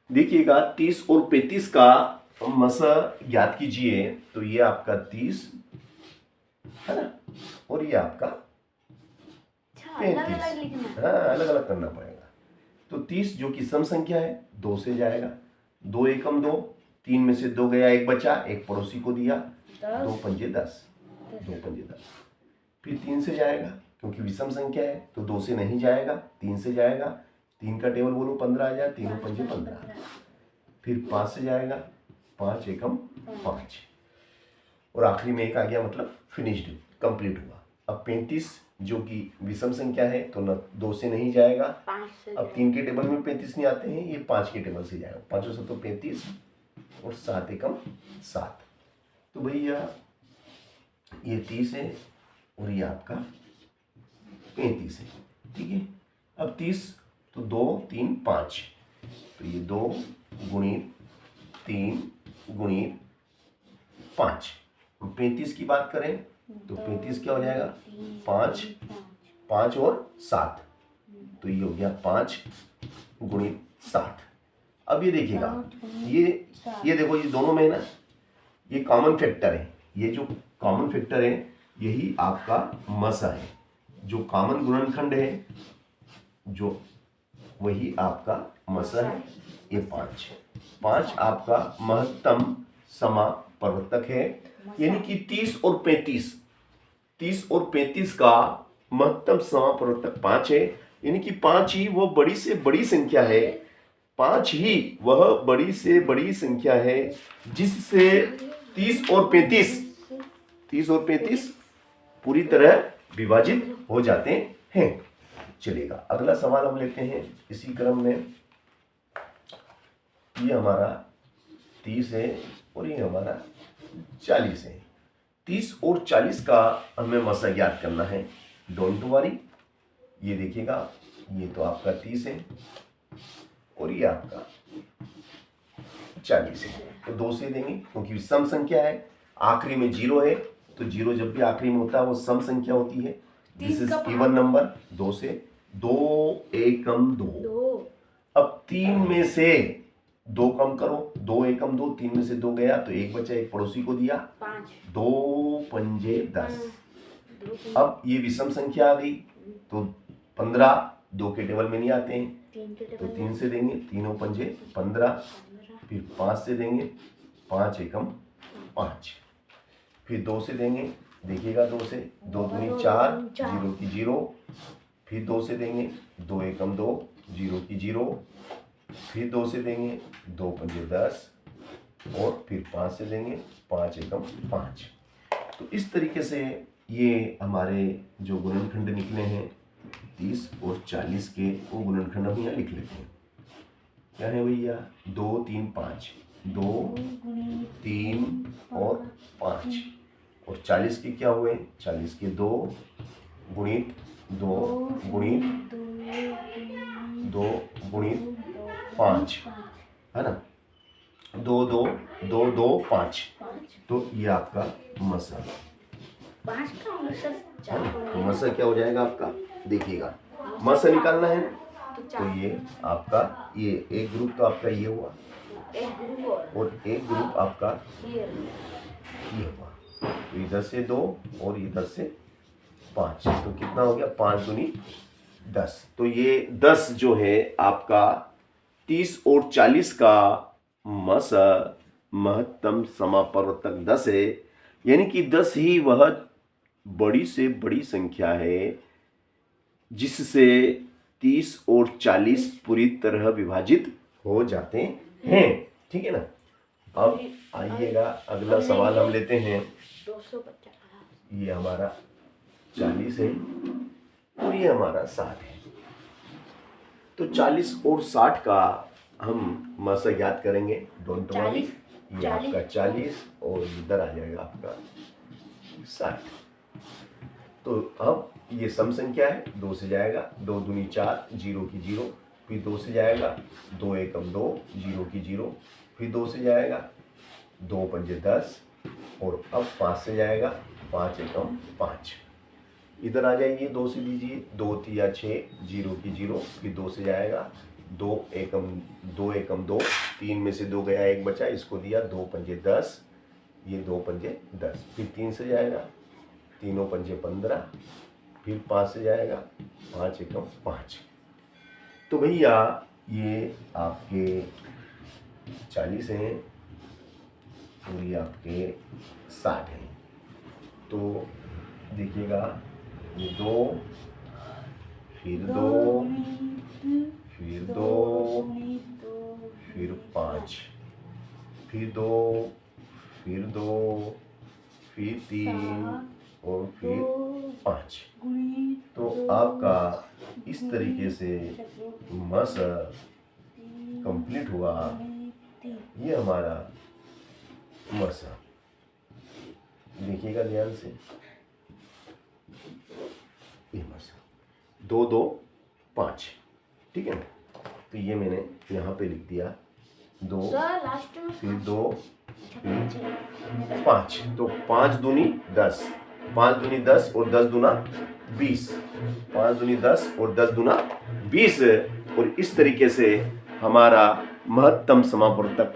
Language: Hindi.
देखिएगा 30 और 35 का मसा याद कीजिए, तो ये आपका 30 है ना, और ये आपका 35। हाँ, अलग अलग करना पड़ेगा। तो 30 जो कि सम संख्या है 2 से जाएगा, 2 एकम 2, 3 में से 2 गया, 1 बचा, एक पड़ोसी को दिया, 2 पंजे 10, 2 पंजे 10। फिर 3 से जाएगा क्योंकि विषम संख्या है, तो 2 से नहीं जाएगा, 3 से जाएगा, 3 का टेबल बोलो 15 आ जाए, 3 पंजे 15। फिर 5 से जाएगा, 5 एकम 5, और आखिरी में 1 आ गया, मतलब फिनिश्ड, कंप्लीट हुआ। अब 35 जो कि विषम संख्या है, तो न 2 से नहीं जाएगा, अब 3 के टेबल में 35 नहीं आते हैं, ये 5 के टेबल से जाएगा, 5 से तो 35, और 7 एकम 7। तो भैया ये 30 है और ये आपका 35 है, ठीक है। अब 30 तो 2 3 5, तो ये 2 गुणित 3 गुणित 5। 35 की बात करें तो 35 क्या हो जाएगा, 5 5 और 7, तो ये हो गया 5 गुणित 7। अब ये देखिएगा, ये देखो, ये दोनों में ना ये कॉमन फैक्टर है, ये जो कॉमन फैक्टर है यही आपका मसा है, जो कॉमन गुणनखंड है जो वही आपका मसा है। ये 5 आपका महत्तम समापवर्तक है, यानी कि 30 और 35 का महत्तम समापवर्तक 5 है, यानी कि 5 ही वो बड़ी से बड़ी संख्या है, 5 ही वह बड़ी से बड़ी संख्या है जिससे 30 और 35 पूरी तरह विभाजित हो जाते हैं। चलिएगा अगला सवाल हम लेते हैं इसी क्रम में। ये हमारा 30 है और ये हमारा 40 है। 30 और 40 का हमें मसा ज्ञात करना है, डोंट वरी। ये देखिएगा, ये तो आपका 30 है और ये आपका 40 है, तो 2 से देंगे क्योंकि सम संख्या है, आखिरी में 0 है, तो 0 जब भी आखिरी में होता है वो सम संख्या होती है, दिस इज इवन नंबर। 2 से 2 एकम 2। अब 3 में से 2 कम करो, 2 एकम 2, 3 में से 2 गया तो 1 बचा, एक पड़ोसी को दिया, 2 पंजे 10। अब ये विषम संख्या आ गई, तो 15 2 के टेबल में नहीं आते हैं, तो 3 से देंगे, 3 पंजे 15। फिर 5 से देंगे, 5 एकम 5। फिर 2 से देंगे, देखिएगा 2 से, 2 दूनी 4, 0 की 0। फिर 2 से देंगे, 2 एकम 2, 0 की 0। फिर 2 से देंगे, 2 पंजे 10, और फिर 5 से देंगे, 5 एकम 5। तो इस तरीके से ये हमारे जो गुणनखंड निकले हैं 30 और 40 के, वो गुणनखंड हम यहाँ लिख लेते हैं। क्या है भैया, 2 3 5, 2 3 और 5, और 40 के क्या हुए, 40 के 2 गुणित 2 गुणित 2 गुणित 5, है ना, 2 2 2 2 5। तो ये आपका मसा, तो मसा क्या हो जाएगा आपका, देखिएगा मसा निकालना है, तो ये आपका, ये एक ग्रुप तो आपका ये हुआ, और एक ग्रुप आपका ये हुआ, तो इधर से 2 और इधर से 5, तो कितना हो गया, 5 दूनी 10। तो ये 10 जो है आपका 30 और 40 का मसा महत्तम समापवर्तक 10 है, यानी कि 10 ही वह बड़ी से बड़ी संख्या है जिससे 30 और 40 पूरी तरह विभाजित हो जाते हैं, ठीक है ना। अब आइएगा अगला सवाल हम लेते हैं। ये हमारा 40 है और ये हमारा 60 है, तो 40 और 60 का हम मसा याद करेंगे, डोंट वरी। ये आपका 40 और इधर आ जाएगा आपका 60। तो अब ये सम संख्या है, 2 से जाएगा, 2 दूनी 4, 0 की 0। फिर 2 से जाएगा, 2 एकम 2, 0 की 0। फिर 2 से जाएगा, 2 पंजे 10, और अब 5 से जाएगा, 5 एकम 5। इधर आ जाइए, 2 से दीजिए, 2 तिया 6, 0 की 0। फिर 2 से जाएगा, दो एकम दो, 3 में से 2 गया, 1 बचा, इसको दिया, 2 पंजे 10, ये 2 पंजे 10, फिर 3 से जाएगा, 3 पंजे 15, फिर 5 से जाएगा, 5 एकम 5। तो भैया ये आपके 40 हैं और ये आपके 60 हैं। तो देखिएगा, ये 2, फिर 2, फिर 2, फिर 5, फिर 2, फिर 2, फिर 3 और फिर 5। तो आपका इस तरीके से मसल कंप्लीट हुआ। ये हमारा मसल, देखिएगा ध्यान से, ये मसल 2 2 5, ठीक है। तो ये मैंने यहाँ पे लिख दिया, 2 फिर 2 फिर 5। तो 5 दूनी 10, 5 दूनी 10 और 10 दूना 20, 5 दूनी 10 और 10 दूना 20। और इस तरीके से हमारा महत्तम समावर्तक